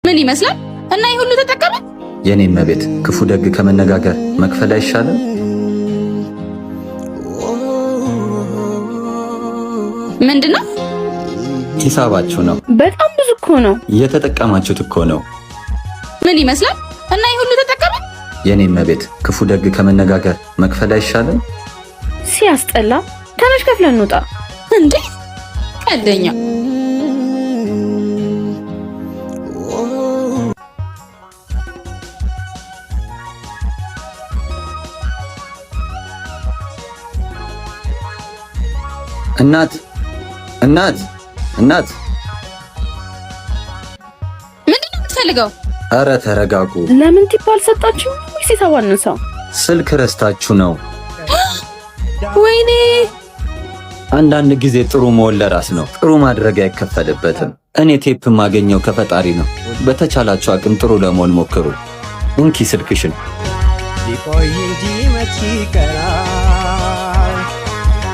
ምን ይመስላል? እና ይሄ ሁሉ ተጠቀመ? የኔን መቤት ክፉ ደግ ከመነጋገር መክፈል አይሻልም? ምንድነው? ሂሳባችሁ ነው። በጣም ብዙ እኮ ነው። እየተጠቀማችሁት እኮ ነው። ምን ይመስላል? እና ይሄ ሁሉ ተጠቀመ? የኔን መቤት ክፉ ደግ ከመነጋገር መክፈል አይሻልም? ሲያስጠላ። ተነሽ ከፍለን እንውጣ። እንዴ ቀልደኛ። እናት እናት እናት ምንድነው የምትፈልገው? አረ ተረጋጉ። ለምን ቲፕ አልሰጣችሁ? ወይስ የታዋንን ሰው ስልክ ረስታችሁ ነው? ወይኔ አንዳንድ ጊዜ ጥሩ መሆን ለራስ ነው። ጥሩ ማድረግ አይከፈልበትም። እኔ ቴፕ የማገኘው ከፈጣሪ ነው። በተቻላችሁ አቅም ጥሩ ለመሆን ሞክሩ። እንኪ ስልክሽን። ሊቆይ እንጂ መች ይቀራል